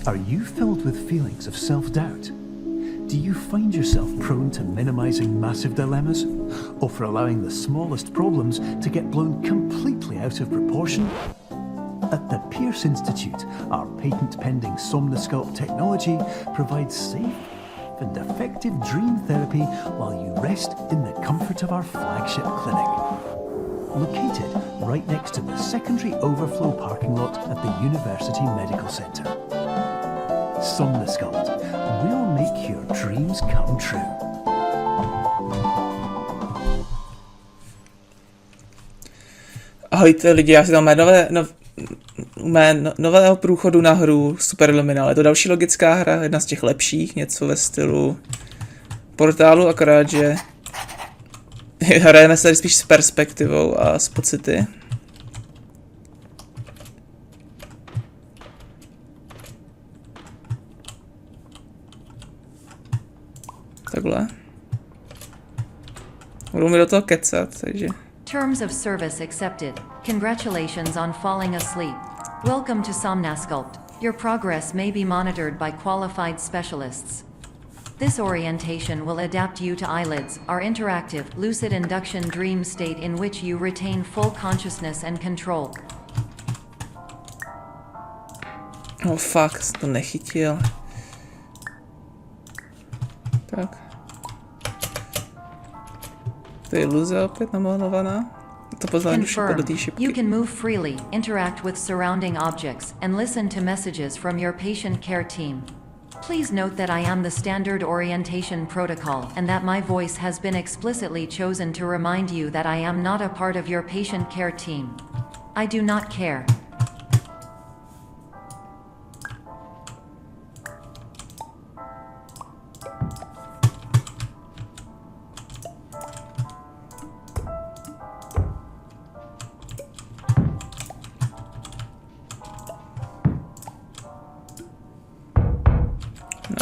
Are you filled with feelings of self-doubt? Do you find yourself prone to minimizing massive dilemmas, or for allowing the smallest problems to get blown completely out of proportion? At the Pierce Institute, our patent-pending Somnosculpt technology provides safe and effective dream therapy while you rest in the comfort of our flagship clinic. Located right next to the secondary overflow parking lot at the University Medical Center. Somnosculpt, we'll make your dreams come true. Ahojte lidi, já si tam nového průchodu na hru Superliminal. Je to další logická hra, jedna z těch lepších, něco ve stylu portálu, akorát že hrajeme se tady spíš s perspektivou a s pocity. Takhle. Budu mi do toho kecat, takže... Terms of service accepted. Congratulations on falling asleep. Welcome to Somnosculpt. Your progress may be monitored by qualified specialists. This orientation will adapt you to eyelids, our interactive, lucid induction dream state in which you retain full consciousness and control. Oh fuck, jsem to nechytil. Tak. To je iluze opět namalovaná. To poznám duši podle té šipky. You can move freely, interact with surrounding objects, and listen to messages from your patient care team. Please note that I am the standard orientation protocol and that my voice has been explicitly chosen to remind you that I am not a part of your patient care team. I do not care.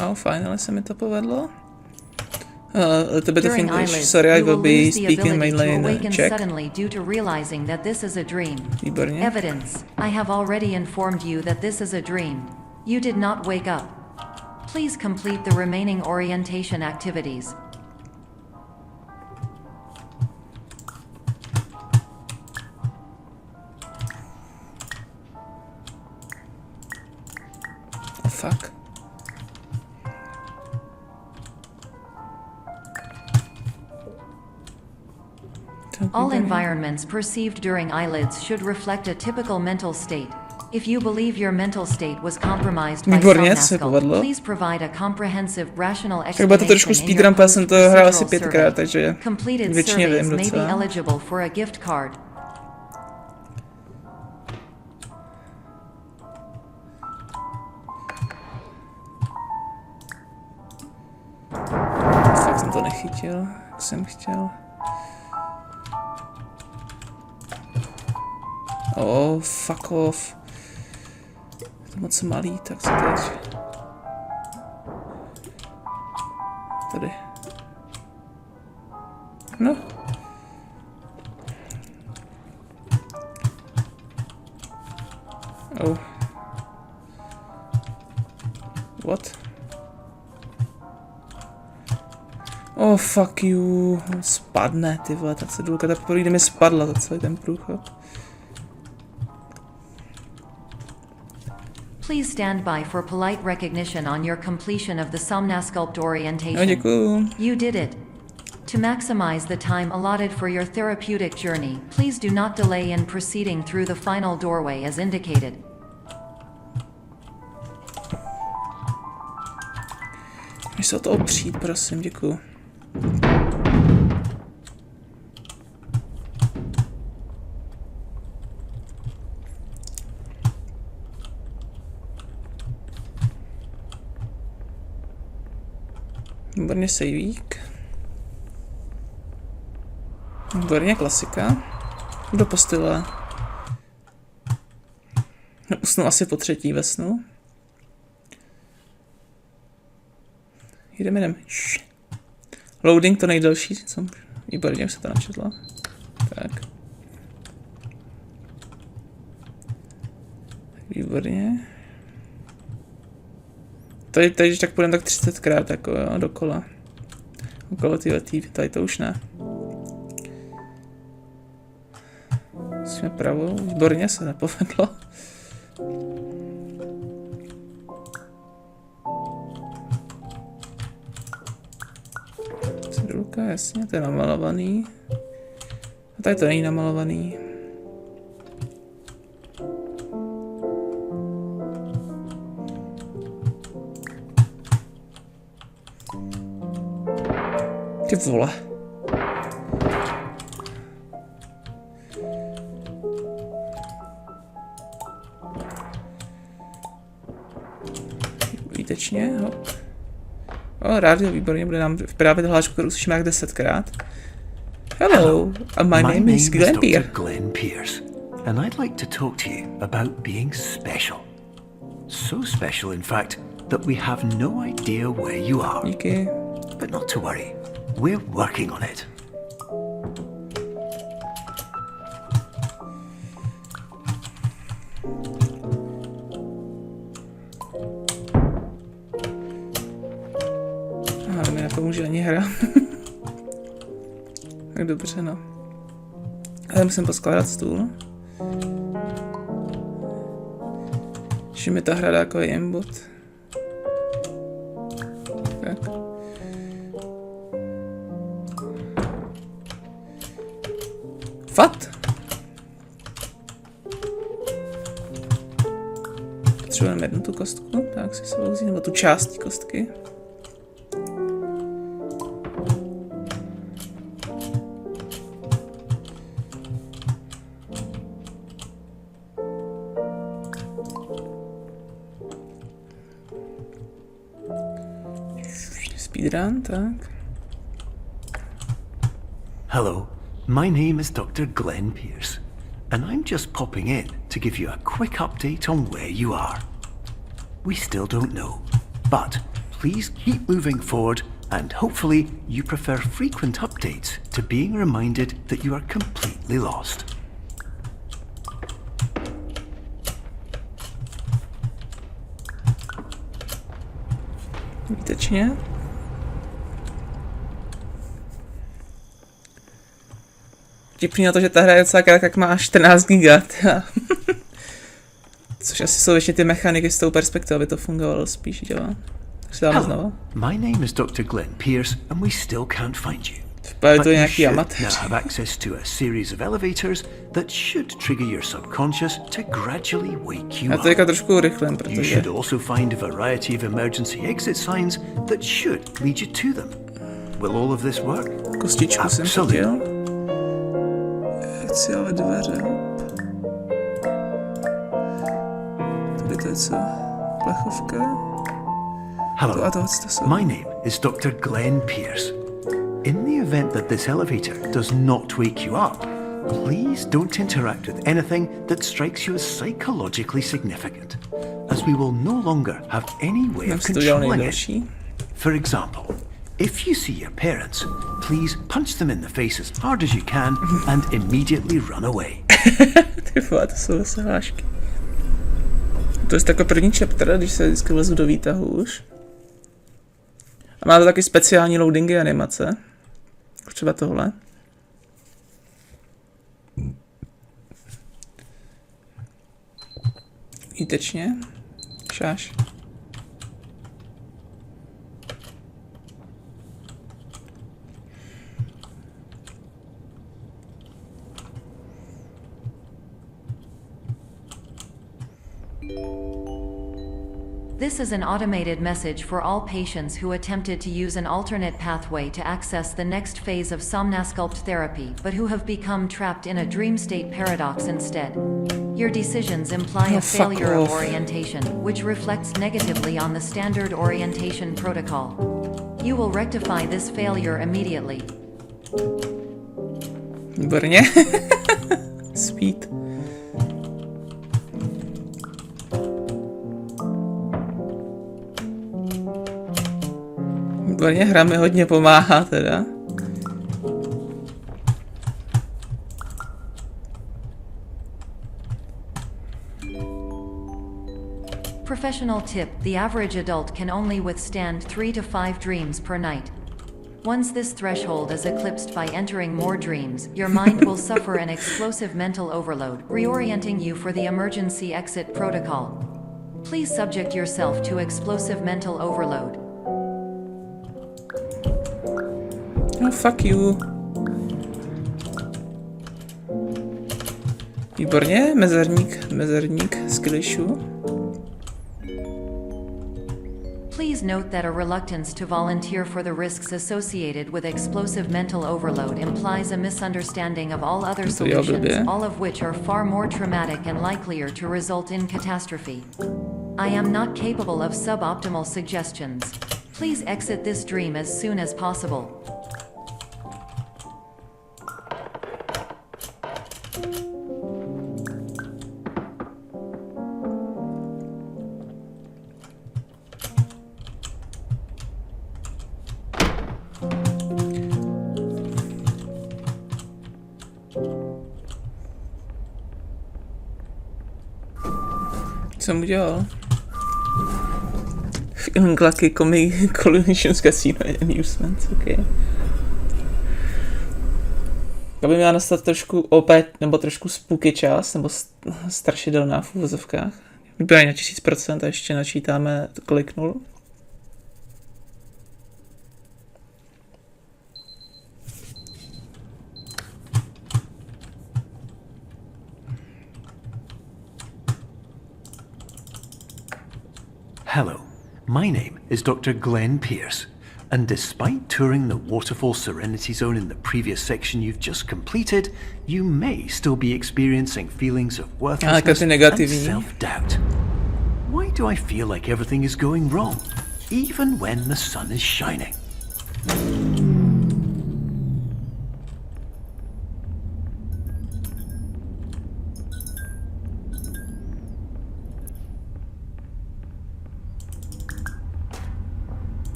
No, finally se mi to povedlo. A little bit of English. Sorry, I will be speaking mainly in Czech. Suddenly due to realizing that this is a dream. Výborně. Evidence. I have already informed you that this is a dream. You did not wake up. Please complete the remaining orientation activities. Oh, fuck. All environments perceived during eyelids should reflect a typical mental state. If you believe your mental state was compromised by Somnosculpt, please provide a comprehensive, rational explanation in your post-procedural survey. Completed surveys may be eligible for a gift card. Tak jsem to nechytil, jak jsem chtěl. Oh, fuck off. Je to moc malý, tak co teď? Tady. No. Oh. What? Oh, fuck you. Spadne, ty vole, ta cedulka, ta poprvé mi spadla za celý ten průchod. Please stand by for polite recognition on your completion of the Somnosculpt orientation. No, děkuju. You did it. To maximize the time allotted for your therapeutic journey, please do not delay in proceeding through the final doorway as indicated. Můžeš se o to opřít, prosím, děkuju. Výborně sejvík. Výborně klasika. Do postele. Usnu asi po třetí ve snu. Jdem. Loading to nejdelší. Výborně, už se to načetla. Tak. Výborně. Tady když tak půjdeme tak 30krát jako jo, dokola. Okolo tady to už ne. Jsme pravou, výborně se nepovedlo. Cedulka, jasně, to je namalovaný. A tady to není namalovaný. Ty vole. Výtečně, hop. O, rádio, výborně, bude nám vyprávět hlášku, kterou slyšíme jak 10krát. Hello, my name is Glenn Pierce, and I'd like to talk to you about being special. So special, in fact, that we have no idea where you are. Díky. But not to worry, we're working on it. Aha, mi nepomůže ani hra. Tak dobře, no. Ale musím poskládat stůl. Že mi ta hra dá jako aimbot. Tak. What? Potřebujeme jednu tu kostku, tak si sebou vzít, nebo tu část kostky. Speedrun, tak. Hello, my name is Dr. Glenn Pierce, and I'm just popping in to give you a quick update on where you are. We still don't know, but please keep moving forward, and hopefully you prefer frequent updates to being reminded that you are completely lost. Výtečně. Vtipný na to, že ta hra je docela krátká, jak má 14 GB. Což asi jsou ještě ty mechaniky s tou perspektivou, aby to fungovalo spíš dělá. Tak se dáme znovu. My name is Dr. Glenn Pierce, and we still can't find you. Vypadá to But you nějaký should amatéř. now have access to a series of elevators that should trigger your subconscious to gradually wake you Já up. to teďka trošku urychlím, You protože... should also find a variety of emergency exit signs that should lead you to them. Will all of this work? Kostičku jsem Absolutely. chtěl. Chci ale dveře, hop. Tady to je co? Plechovka? Hello, To jsou. my name is Dr. Glenn Pierce. In the event that this elevator does not wake you up, please don't interact with anything that strikes you as psychologically significant, as we will no longer have any way Jak of jsi to dělal controlling it. nejdelší? For example, if you see your parents, please punch them in the face as hard as you can and immediately run away. Ty vole, to jsou zase hlášky. To je takový první chapter, když se vždycky vlezu do výtahu už. A má to taky speciální loadingy animace. Třeba tohle. Výtečně. Šáš. This is an automated message for all patients who attempted to use an alternate pathway to access the next phase of somnasculpt therapy, but who have become trapped in a dream state paradox instead. Your decisions imply Oh, a fuck failure of off. orientation, which reflects negatively on the standard orientation protocol. You will rectify this failure immediately. Výborně. Speed. Výborně, hra mi hodně pomáhá teda. Professional tip: the average adult can only withstand 3 to 5 dreams per night. Once this threshold is eclipsed by entering more dreams, your mind will suffer an explosive mental overload, reorienting you for the emergency exit protocol. Please subject yourself to explosive mental overload. No, fuck you. Výborně, mezerník z klišu. Please note that a reluctance to volunteer for the risks associated with explosive mental overload implies a misunderstanding of all other solutions, all of which are far more traumatic and likelier to result in catastrophe. I am not capable of suboptimal suggestions. Please exit this dream as soon as possible. Co jsem udělal? Feeling lucky, collisions casino amusement, ok. To by měla nastat trošku opět, nebo trošku spooky čas, nebo strašidelná v uvozovkách. Vypadá na 1000% a ještě načítáme, kliknul. Hello, my name is Dr. Glenn Pierce, and despite touring the waterfall serenity zone in the previous section you've just completed, you may still be experiencing feelings of worthlessness and self-doubt. Why do I feel like everything is going wrong, even when the sun is shining?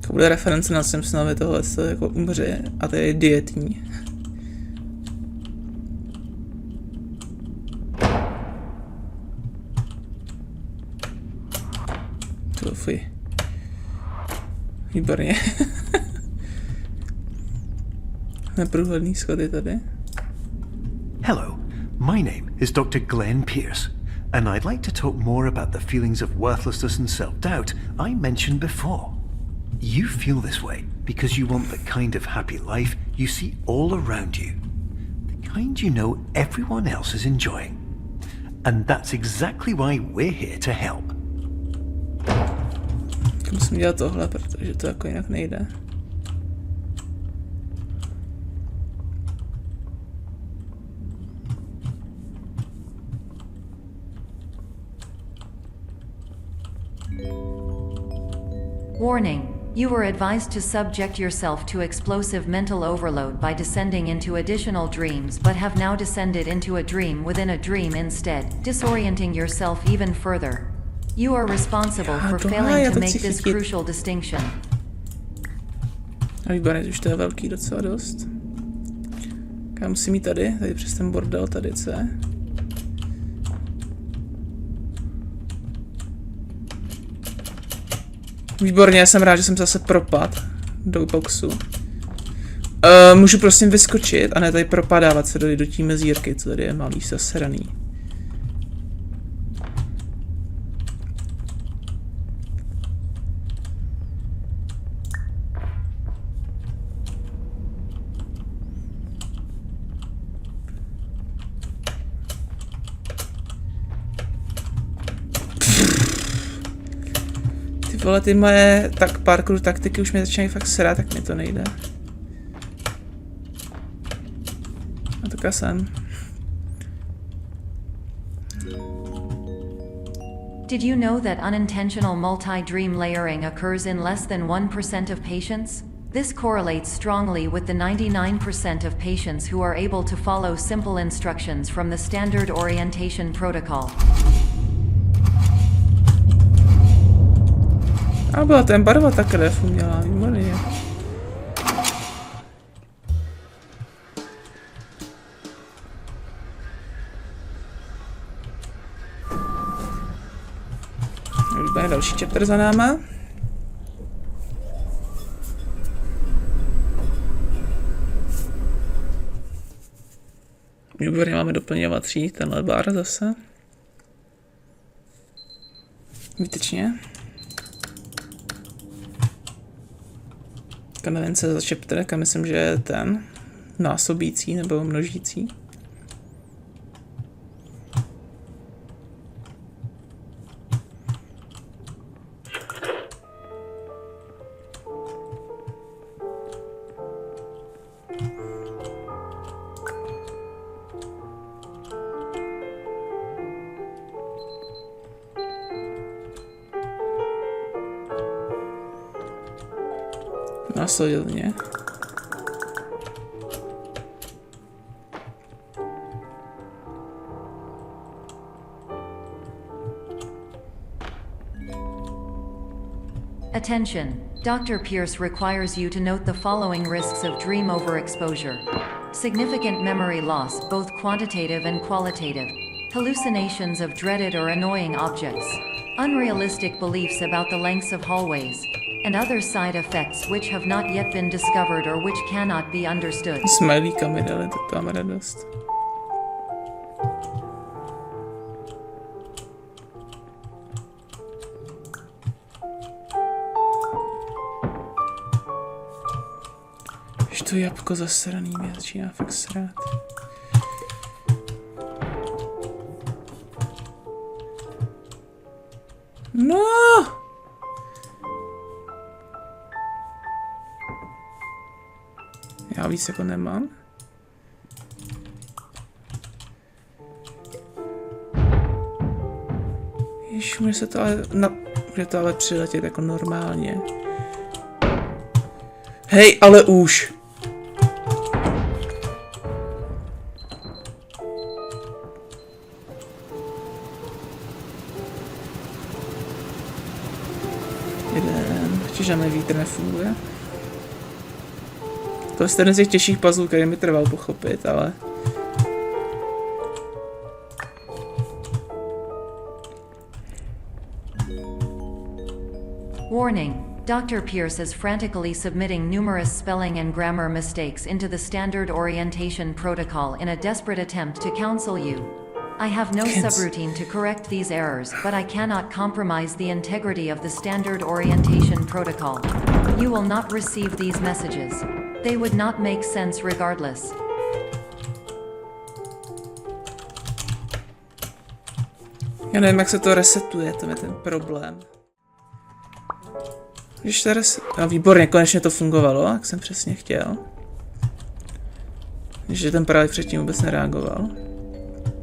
To bude reference na Simpsonovi, tohle se jako umře a to je dietní. To fuj. Výborně. Neprůhledný schody tady. Hello, my name is Dr. Glenn Pierce, and I'd like to talk more about the feelings of worthlessness and self-doubt I mentioned before. You feel this way because you want the kind of happy life you see all around you, the kind you know everyone else is enjoying. And that's exactly why we're here to help. Musím dělat tohle, protože to jako jinak nejde. Warning. You were advised to subject yourself to explosive mental overload by descending into additional dreams, but have now descended into a dream within a dream instead, disorienting yourself even further. You are responsible for failing to make this crucial distinction. A výborně, už to je velký docela dost. Já musím jít tady přes ten bordel, tady co je. Výborně, já jsem rád, že jsem zase propad do boxu. Můžu prosím vyskočit a ne tady propadávat se do té mezírky, co tady je malý zasraný. Vole, ty moje parkour taktiky už mě začínají fakt srát, tak mi to nejde. A to kasem. Did you know that unintentional multi-dream layering occurs in less than 1% of patients? This correlates strongly with the 99% of patients who are able to follow simple instructions from the standard orientation protocol. A byla ten barva ta krev umělá, výborně. Už bude další chapter za náma. Výborně, máme doplňovací tenhle bar zase. Výtečně. Nevím, co je za chapter, a myslím, že je ten násobící nebo množící. Následně. Attention. Dr. Pierce requires you to note the following risks of dream overexposure. Significant memory loss, both quantitative and qualitative. Hallucinations of dreaded or annoying objects. Unrealistic beliefs about the lengths of hallways. And other side effects which have not yet been discovered or which cannot be understood. Smajlíka mi dali, tak to mám radost. Už to jabko zasraný mě začíná fakt srát. No! Já víc jako nemám. Ježiš, může to ale přiletět jako normálně. Hej, ale už! Jeden, žádný vítr nefunguje. To je jeden z těch těžších puzzlů, který mi trval pochopit, ale... Warning. Dr. Pierce is frantically submitting numerous spelling and grammar mistakes into the standard orientation protocol in a desperate attempt to counsel you. I have no subroutine to correct these errors, but I cannot compromise the integrity of the standard orientation protocol. You will not receive these messages. They would not make sense regardless. Já nevím, jak se to resetuje, to je ten problém. Když to no, výborně, konečně to fungovalo, jak jsem přesně chtěl. Že ten právě předtím vůbec nereagoval.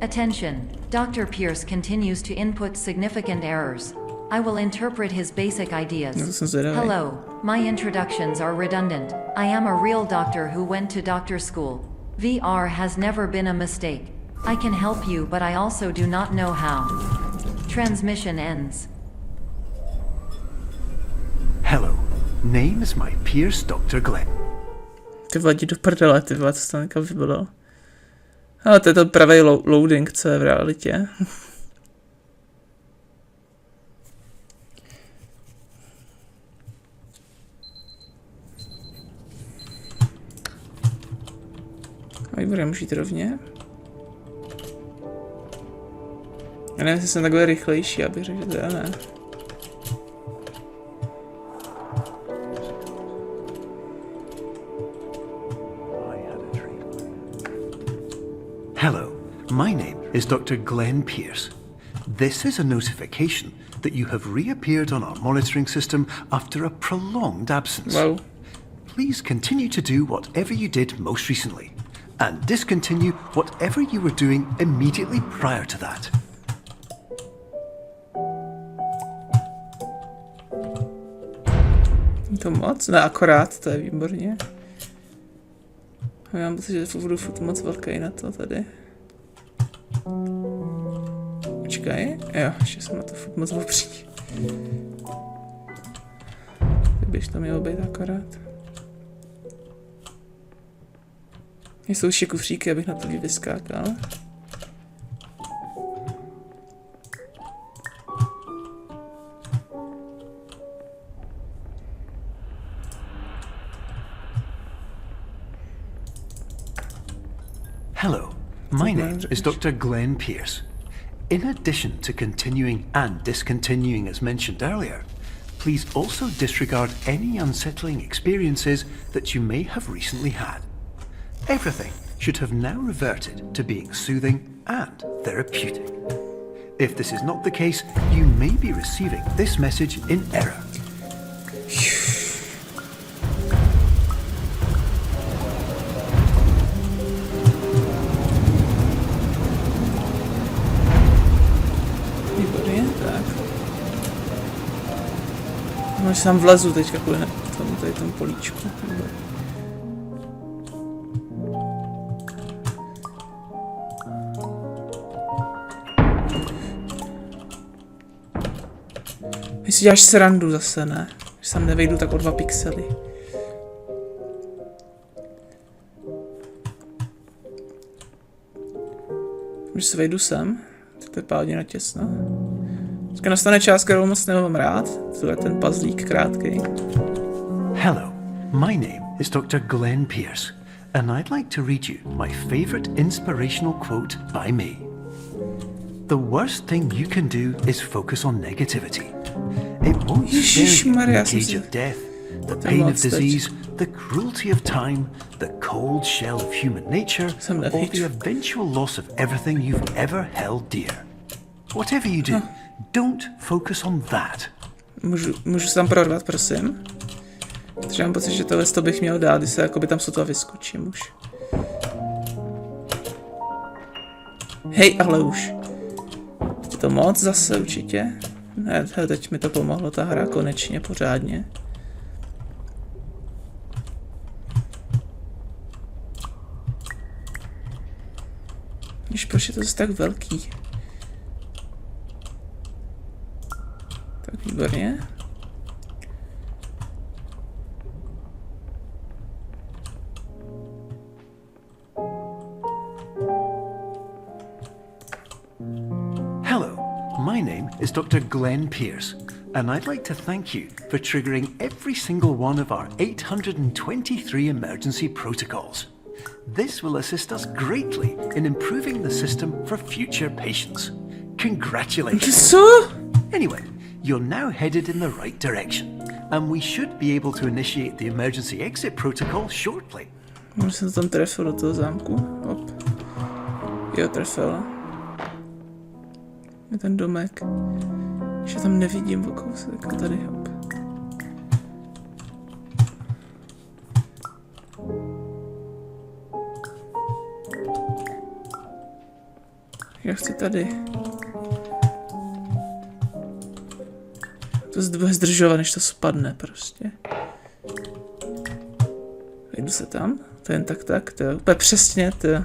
Attention. Dr. Pierce continues to input significant errors. I will interpret his basic ideas. Hello, my introductions are redundant. I am a real doctor who went to doctor school. VR has never been a mistake. I can help you, but I also do not know how. Transmission ends. Hello, name is my Pierce Dr. Glenn. Ty vadí do prdele, ty vole, co to někam vybilo. Ale to je to pravý loading, co je v realitě. A budeme můžu jít rovně. Já nevím, jestli jsem takhle rychlejší, abych řekl, že to je ne. Hello, my name is Dr. Glenn Pierce. This is a notification that you have reappeared on our monitoring system after a prolonged absence. Wow. Please continue to do whatever you did most recently, and discontinue whatever you were doing immediately prior to that. To moc? Ne, akorát, to je výborně. Já mám pocit, že budu furt moc velký na to tady. Počkej, jo, ještě jsem na to furt moc opří. bych to mělo být akorát. Jsou ještě kufříky, abych na to vyskákal. Hello, my name is Dr. Glenn Pierce. In addition to continuing and discontinuing as mentioned earlier, please also disregard any unsettling experiences that you may have recently had. Everything should have now reverted to being soothing and therapeutic. If this is not the case, you may be receiving this message in error. No, že tam vlezu teďka kvůli tomu políčku. Ty si děláš srandu zase, ne? Že tam nevejdu tak o 2 pixely. Když se vejdu sem, tak to je pádně natěsno. Teďka nastane část, kterou moc nemám rád. To je ten puzzlík krátký. Hello, my name is Dr. Glenn Pierce, and I'd like to read you my favorite inspirational quote by me. The worst thing you can do is focus on negativity. It won't spare you the cage of death, the pain of disease, the cruelty of time, the cold shell of human nature, or the eventual loss of everything you've ever held dear. Whatever you do, don't focus on that. Můžu se tam prorvat, prosím? Takže mám pocit, že tohle to bych měl dát, když se jakoby tam sotva vyskočím už. Hej, ale už. Je to moc zase určitě? Ne, teď mi to pomohlo, ta hra konečně, pořádně. Víš, proč je to zase tak velký? Tak výborně. Hello, my name is Dr. Glenn Pierce, and I'd like to thank you for triggering every single one of our 823 emergency protocols. This will assist us greatly in improving the system for future patients. Congratulations. Co? Anyway, you're now headed in the right direction, and we should be able to initiate the emergency exit protocol shortly. Možná jsem tam trefil do toho zámku. Hop. Jo, trefil. Je ten domek. Ještě tam nevidím o kousek. Tady, hop. Já chci tady. To bude zdržovat, než to spadne prostě. Jdu se tam. To jen tak, to je úplně přesně, to je.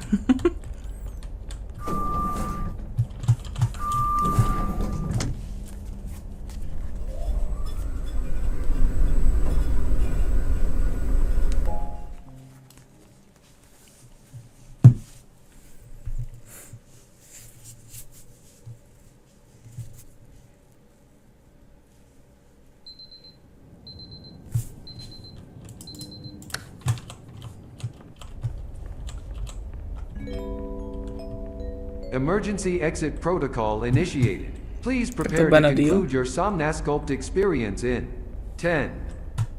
Emergency exit protocol initiated. Please prepare to conclude your Somnasculpt experience in 10,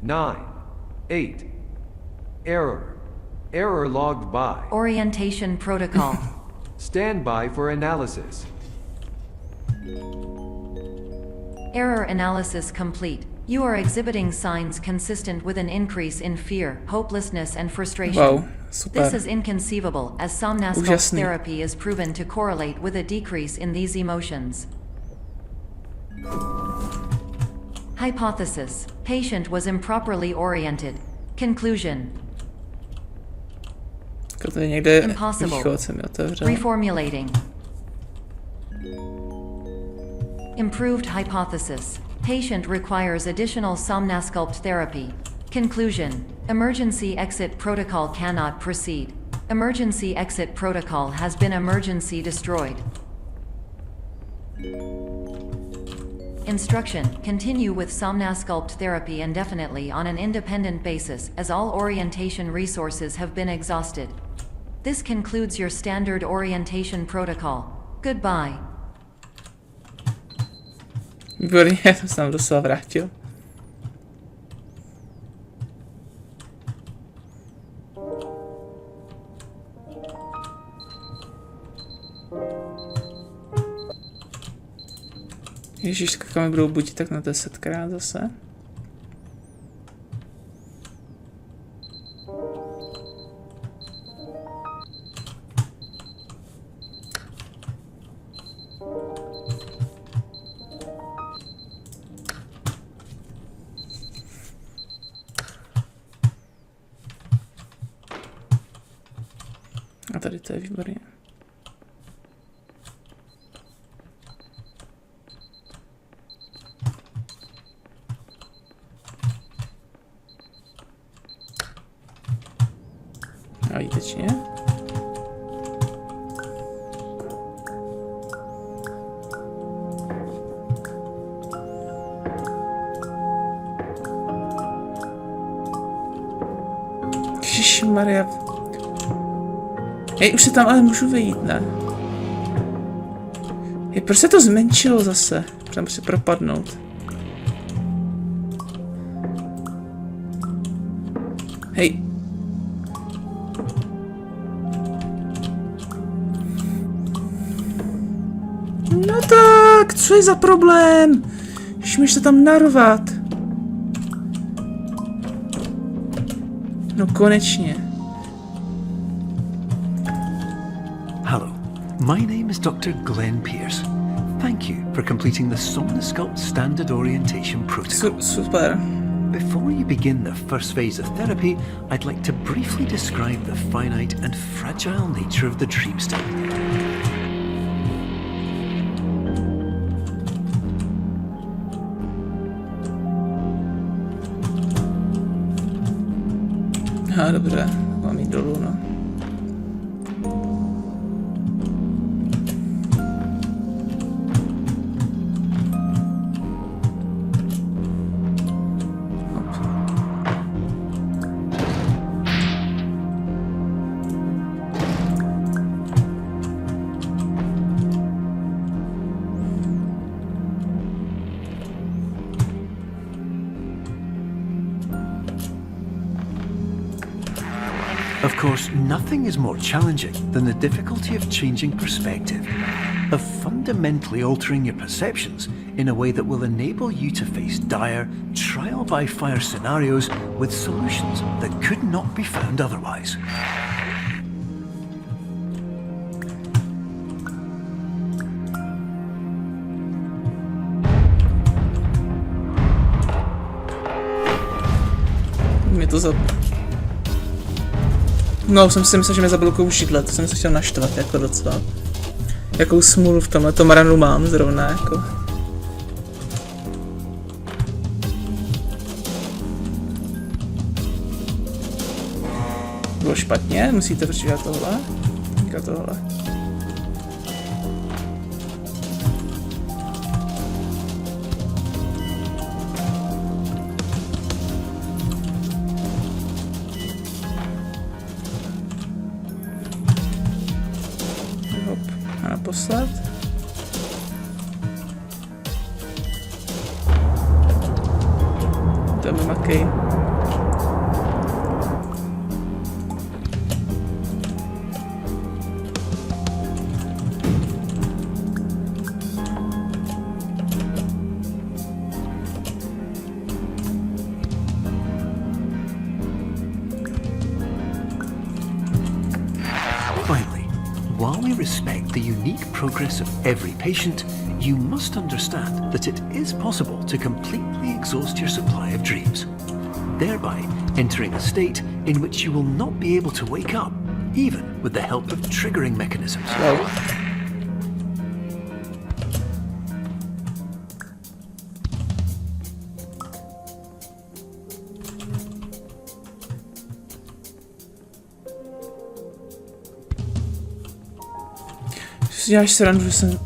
9, 8. Error. Error logged by. Orientation protocol. Stand by for analysis. Error analysis complete. You are exhibiting signs consistent with an increase in fear, hopelessness, and frustration. Wow, super. This is inconceivable, as Somnasculpt therapy is proven to correlate with a decrease in these emotions. Hypothesis: patient was improperly oriented. Conclusion: impossible. Reformulating. Improved hypothesis: Patient requires additional somnasculpt therapy. Conclusion. Emergency exit protocol cannot proceed. Emergency exit protocol has been emergency destroyed. Instruction. Continue with somnasculpt therapy indefinitely on an independent basis as all orientation resources have been exhausted. This concludes your standard orientation protocol. Goodbye. Výborně, já jsem se tam doslova vrátil. Ježíš, skaka mi budou budit tak na 10krát zase. A tady to je výborně. A výtečně. Ježišmarja. Hej, už se tam ale můžu vejít, ne? Hej, proč se to zmenšilo zase? Tam se propadnout. Hej. No tak, co je za problém? Už můžeš se tam narvat. No konečně. Hello, my name is Dr. Glenn Pierce. Thank you for completing the Somnasculpt Standard Orientation Protocol. Super. Before you begin the first phase of therapy, I'd like to briefly describe the finite and fragile nature of the dream state. Dobře, mám jít dolů, no. Of course, nothing is more challenging than the difficulty of changing perspective, of fundamentally altering your perceptions in a way that will enable you to face dire, trial-by-fire scenarios with solutions that could not be found otherwise. Mě to za... No, jsem si myslel, že mě zablokují židle, to jsem se chtěl naštvat, jako docela. Jakou smůlu v tomhletom ranu mám zrovna, jako. Bylo špatně, musíte přečítat tohle. Říká tohle. Naposled. Jdeme makej. While we respect the unique progress of every patient, you must understand that it is possible to completely exhaust your supply of dreams, thereby entering a state in which you will not be able to wake up, even with the help of triggering mechanisms. Si děláš srandu, že jsem...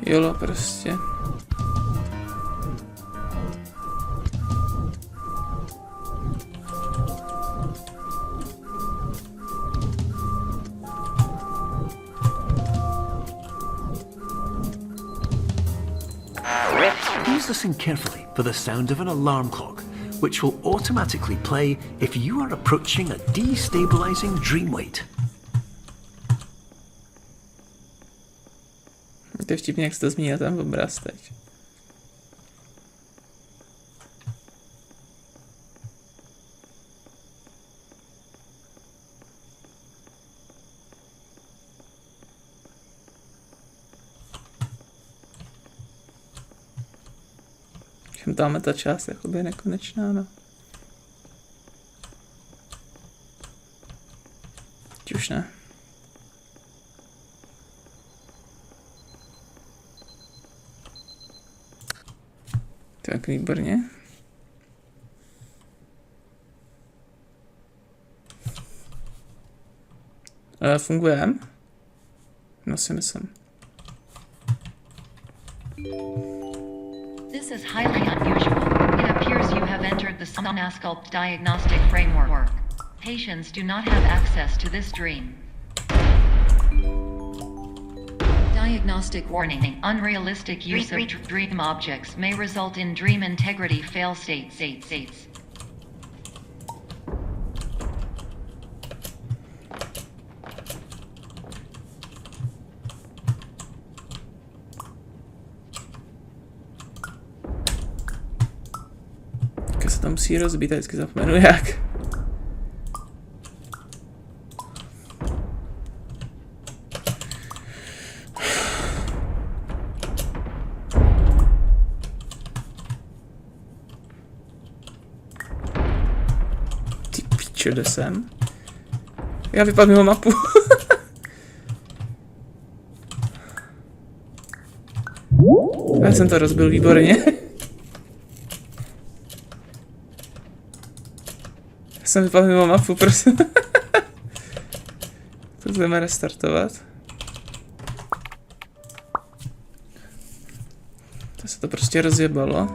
Jolo, prostě. Please listen carefully for the sound of an alarm clock, which will automatically play if you are approaching a destabilizing dream weight. To je vtipně, jak jsi to zmínil ten obraz teď. Tamhle ta část jakoby nekonečná, no. Teď už ne. Tak výborně. Funguje? No si myslím. This is highly unusual. It appears you have entered the Somnasculpt diagnostic framework. Patients do not have access to this dream. Diagnostic warning. Unrealistic use of dream objects may result in dream integrity fail states. Se tam musí rozbít, vždycky zapomenu jak. Ty píče, jde sem. Já vypadl mimo mapu. Já jsem to rozbil výborně. Jsem vypadl mimo mapu, prosím. To budeme restartovat. To se to prostě rozjebalo.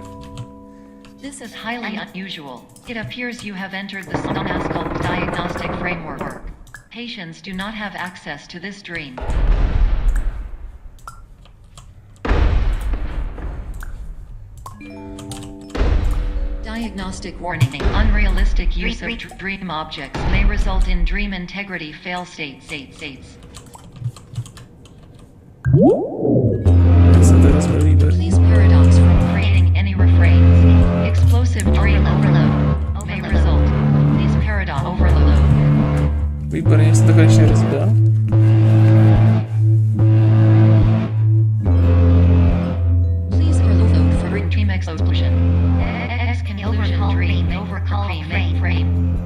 This is highly unusual. It appears you have entered the Somnasculpt diagnostic framework. Patients do not have access to this dream. Diagnostic warning. Unrealistic use of dream objects may result in dream integrity fail states. Please paradox from creating any refrains. Explosive dream overload may result. Please paradox overload. Výborně, jsem to konečně rozbil. Please overload for dream explosion. Illusion dream overcall frame.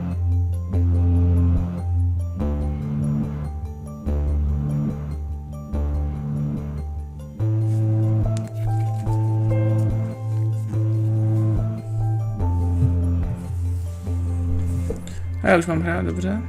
A já už mám hrát, dobře.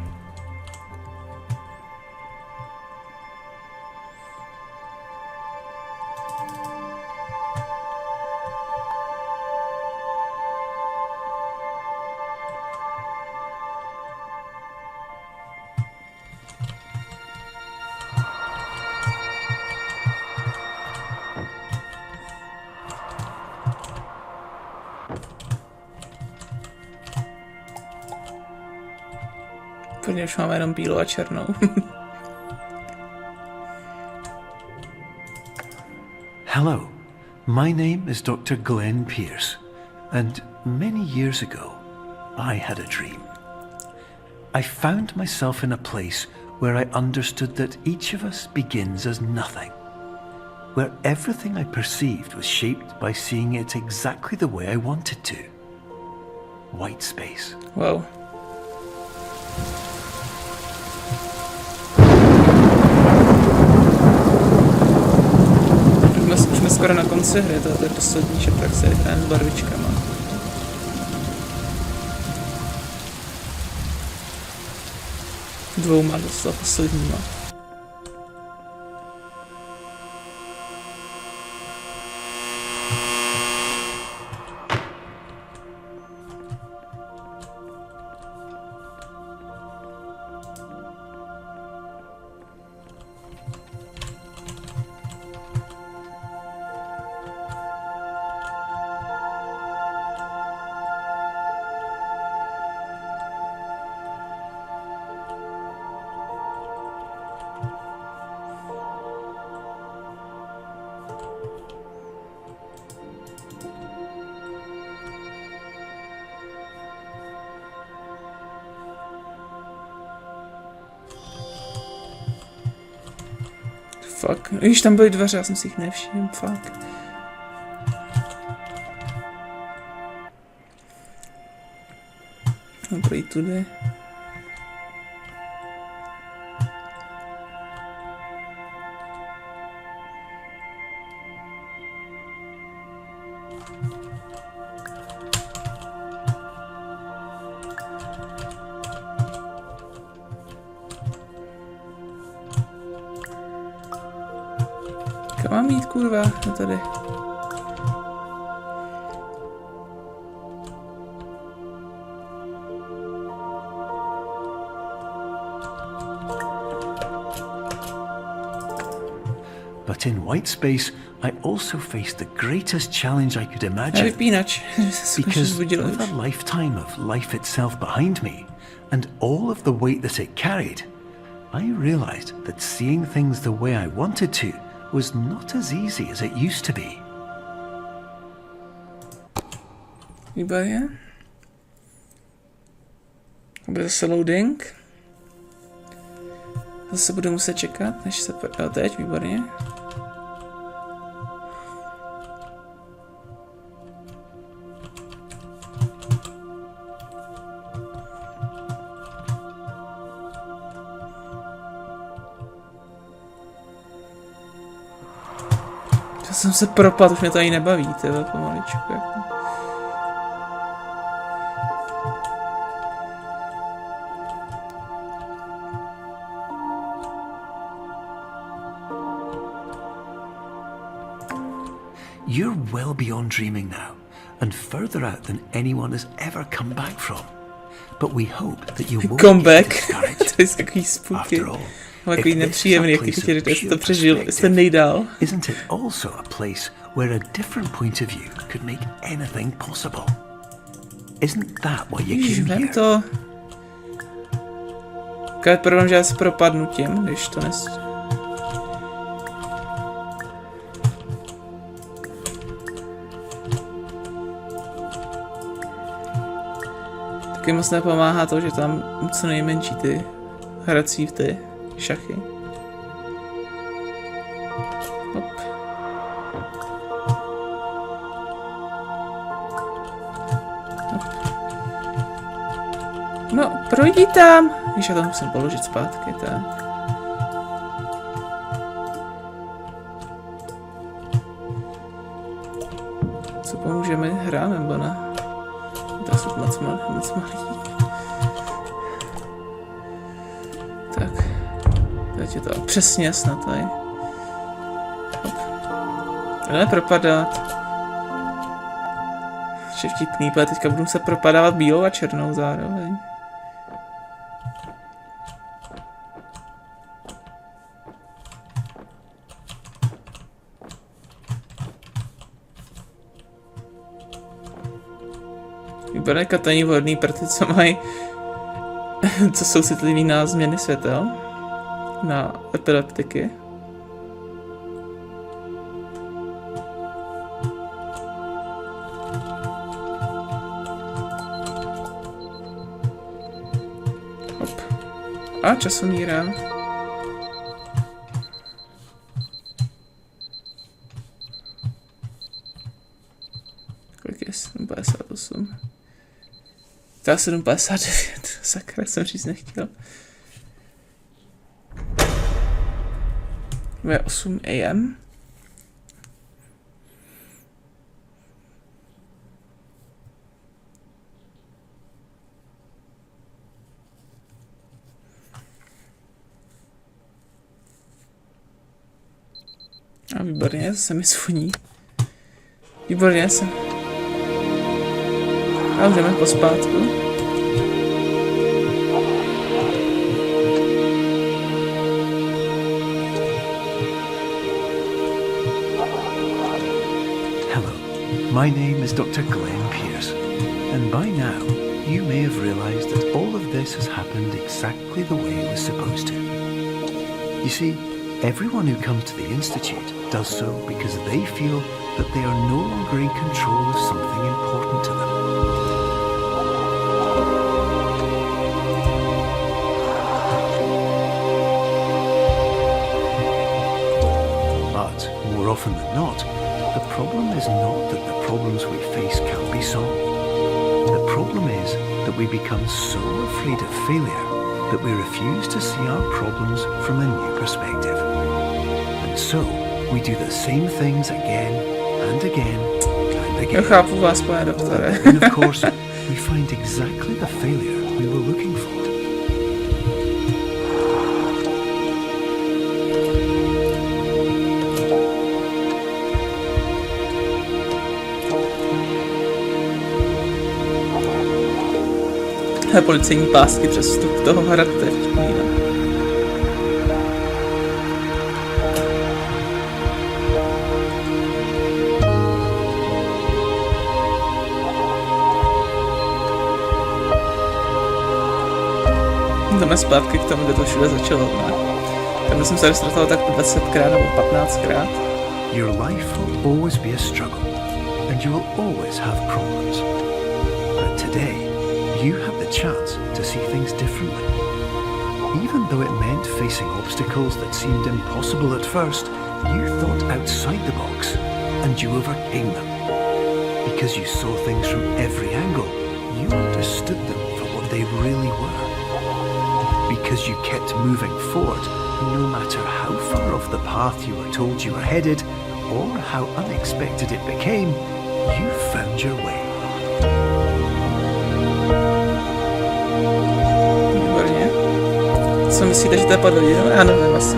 Úplně už máme jenom bílou a černou. Hello, my name is Dr. Glenn Pierce, and many years ago, I had a dream. I found myself in a place where I understood that each of us begins as nothing, where everything I perceived was shaped by seeing it exactly the way I wanted to. White space. Wow. skoro na konci hry, to je poslední chapter, se hrajem s barvičkama. Dvouma dostal posledníma. Fuck. Když tam byly dveře, já jsem si jich nevšiml, fuck. No projít tudy. Kam mám jít, kurva? No tady. But in white space, I also faced the greatest challenge I could imagine. Vypínač. Because with a lifetime of life itself behind me, and all of the weight that it carried, I realized that seeing things the way I wanted to was not as easy as it used to be. Výborně. Bude zase loading. Zase budu muset čekat, než se... A teď, výborně. Já jsem se propadl, už mě to ani nebaví, tyhle pomaličku, jako. You're well beyond dreaming now, and further out than anyone has ever come back from. But we hope that you won't Come get back. discouraged. To je takový spooky. After all, Takový if this is a nepříjemný, jak place ty of že jste to pure přežil, jste perspective, nejdál. isn't it also a place where a different point of view could make anything possible? Isn't that why you came Vem here? to. Takový problém, že já se propadnu tím, když to nes... Taky moc nepomáhá to, že tam co nejmenší ty hrací v ty šachy. Hop. Hop. No, projdi tam! Když já to musím položit zpátky, tak. Co pomůžeme hrát, nebo ne? To jsou moc malý. Tak. Teď je to přesně snad tady. Hop. Nepropadat. Ještě vtipný, protože teďka budu se propadávat bílou a černou zároveň. Výborně, to není vhodný pro ty, co mají, co jsou citliví na změny světel, na epileptiky. Hop. A časomíra. Kolik je? 7,58. To je 7,59. Sakra, jsem říct nechtěl. Je 8 AM. A výborně, to se mi zvoní. Výborně se. A už jdeme pospátku. Hello, my name is Dr. Glenn Pierce, and by now you may have realized that all of this has happened exactly the way it was supposed to. You see, everyone who comes to the Institute does so because they feel that they are no longer in control of something important to them. But, more often than not, the problem is not that the problems we face can't be solved. The problem is that we become so afraid of failure that we refuse to see our problems from a new perspective. And so, we do the same things again and again and again. Chápu vás, pane doktore. And of course, we find exactly the failure we were looking for. Policejní pásky přes vstup toho hradu, to je vtipný, ne? Jdeme zpátky k tomu, kde to všude začalo, ne? Tam jsem se restartoval tak 20krát nebo 15krát. Your life will always be a struggle, and you will always have problems. But today, you have the chance to see things differently. Even though it meant facing obstacles that seemed impossible at first, you thought outside the box, and you overcame them. Because you saw things from every angle, you understood them for what they really were. Because you kept moving forward, no matter how far off the path you were told you were headed, or how unexpected it became, you found your way. Výborně. Co myslíte, že to je podle mě? Já nevím asi.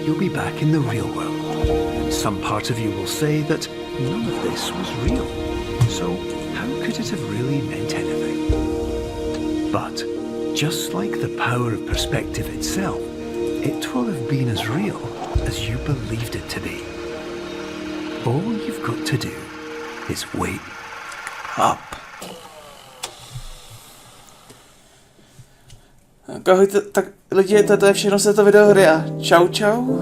You'll be back in the real world, and some part of you will say that none of this was real, so how could it have really meant anything? But, just like the power of perspective itself, it will have been as real as you believed it to be. All you've got to do is wake up. Ahojte, tak lidi, toto je všechno z této videohry a čau čau.